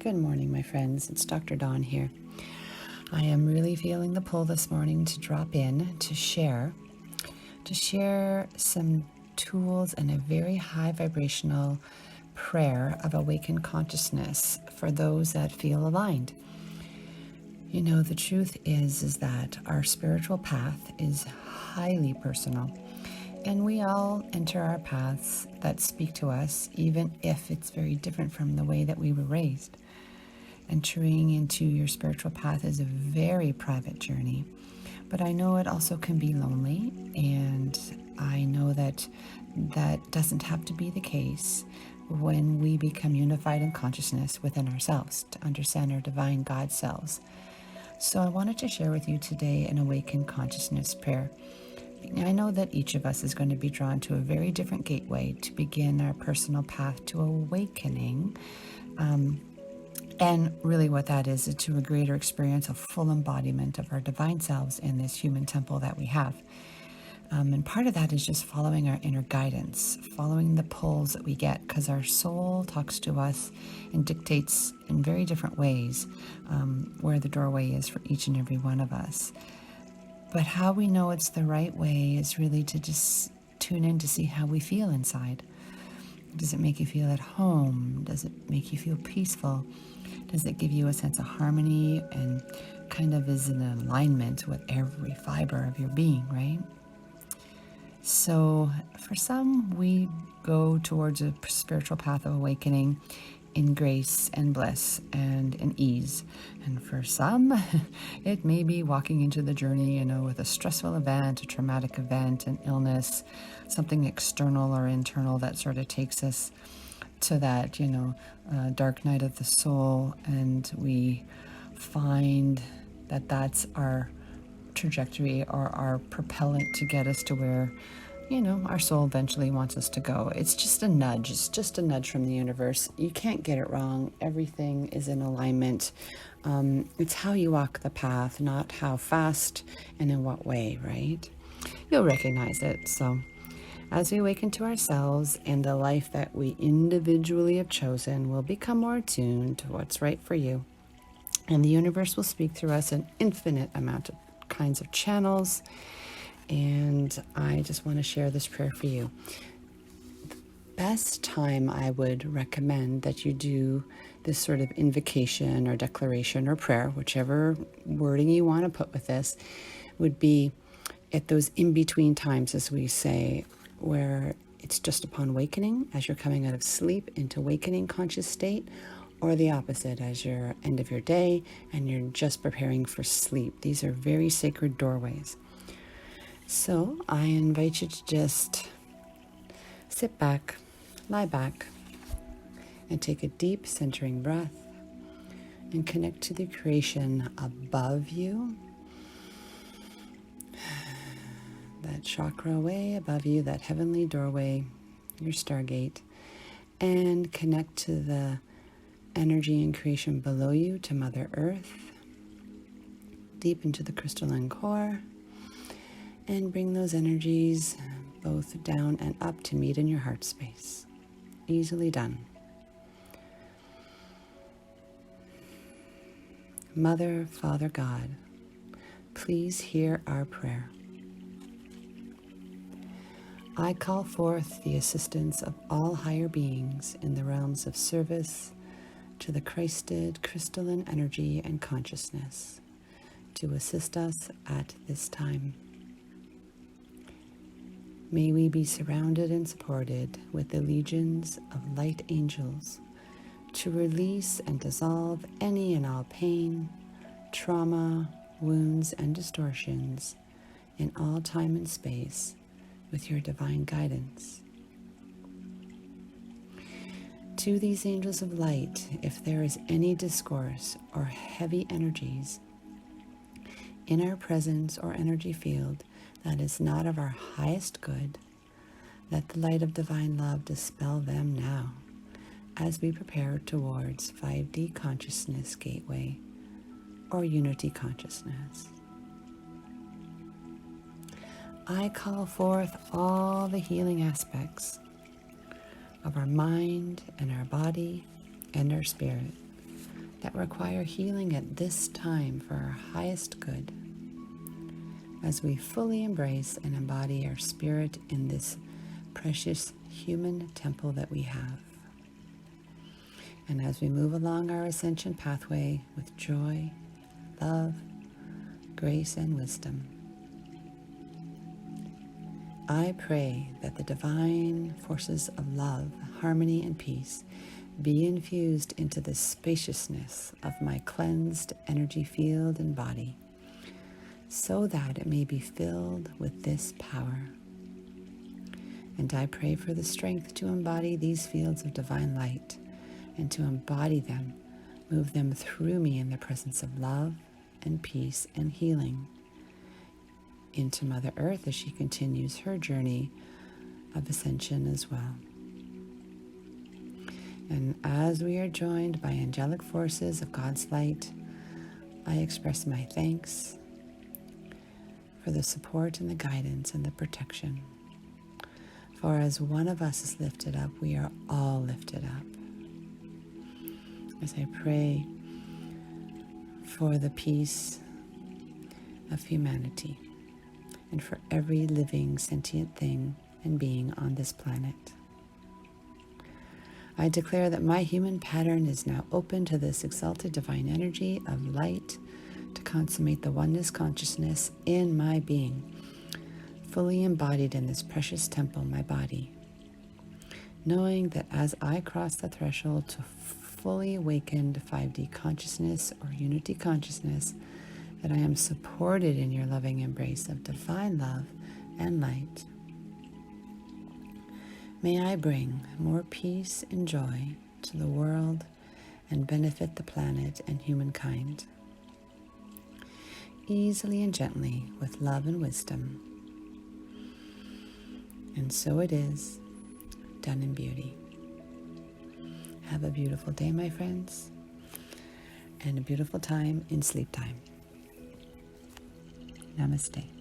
Good morning, my friends. It's Dr. Dawn here. I am really feeling the pull this morning to drop in to share some tools and a very high vibrational prayer of awakened consciousness for those that feel aligned. You know, the truth is that our spiritual path is highly personal, and we all enter our paths that speak to us, even if it's very different from the way that we were raised. Entering into your spiritual path is a very private journey, but I know it also can be lonely, and I know that that doesn't have to be the case when we become unified in consciousness within ourselves to understand our divine God selves. So I wanted to share with you today an awakened consciousness prayer. I know that each of us is going to be drawn to a very different gateway to begin our personal path to awakening. And really what that is to a greater experience of full embodiment of our divine selves in this human temple that we have. And part of that is just following our inner guidance, following the pulls that we get, because our soul talks to us and dictates in very different ways where the doorway is for each and every one of us. But how we know it's the right way is really to just tune in to see how we feel inside. Does it make you feel at home? Does it make you feel peaceful? Does it give you a sense of harmony and kind of is in alignment with every fiber of your being, right? So for some, we go towards a spiritual path of awakening in grace and bliss and in ease. And for some, it may be walking into the journey, with a stressful event, a traumatic event, an illness, something external or internal that sort of takes us to that, dark night of the soul. And we find that that's our trajectory or our propellant to get us to where our soul eventually wants us to go. It's just a nudge. It's just a nudge from the universe. You can't get it wrong. Everything is in alignment. It's how you walk the path, not how fast and in what way, right? You'll recognize it. So as we awaken to ourselves and the life that we individually have chosen, we'll become more attuned to what's right for you. And the universe will speak through us an infinite amount of kinds of channels. And I just want to share this prayer for you. The best time I would recommend that you do this sort of invocation or declaration or prayer, whichever wording you want to put with this, would be at those in-between times, as we say, where it's just upon awakening, as you're coming out of sleep into awakening conscious state, or the opposite, as you're end of your day and you're just preparing for sleep. These are very sacred doorways. So I invite you to just sit back, lie back, and take a deep centering breath and connect to the creation above you, that chakra way above you, that heavenly doorway, your stargate, and connect to the energy and creation below you, to Mother Earth, deep into the crystalline core, and bring those energies both down and up to meet in your heart space. Easily done. Mother, Father God, please hear our prayer. I call forth the assistance of all higher beings in the realms of service to the Christed crystalline energy and consciousness to assist us at this time. May we be surrounded and supported with the legions of light angels to release and dissolve any and all pain, trauma, wounds, and distortions in all time and space with your divine guidance. To these angels of light, if there is any discourse or heavy energies in our presence or energy field that is not of our highest good, let the light of divine love dispel them now as we prepare towards 5D consciousness gateway or unity consciousness. I call forth all the healing aspects of our mind and our body and our spirit that require healing at this time for our highest good, as we fully embrace and embody our spirit in this precious human temple that we have. And as we move along our ascension pathway with joy, love, grace, and wisdom, I pray that the divine forces of love, harmony, and peace be infused into the spaciousness of my cleansed energy field and body, so that it may be filled with this power. And I pray for the strength to embody these fields of divine light, and to embody them, move them through me in the presence of love and peace and healing into Mother Earth as she continues her journey of ascension as well. And as we are joined by angelic forces of God's light, I express my thanks for the support and the guidance and the protection. For as one of us is lifted up, we are all lifted up. As I pray for the peace of humanity and for every living sentient thing and being on this planet, I declare that my human pattern is now open to this exalted divine energy of light to consummate the oneness consciousness in my being, fully embodied in this precious temple, my body, knowing that as I cross the threshold to fully awakened 5D consciousness or unity consciousness, that I am supported in your loving embrace of divine love and light. May I bring more peace and joy to the world and benefit the planet and humankind, easily and gently with love and wisdom. And so it is, done in beauty. Have a beautiful day, my friends, and a beautiful time in sleep time. Namaste.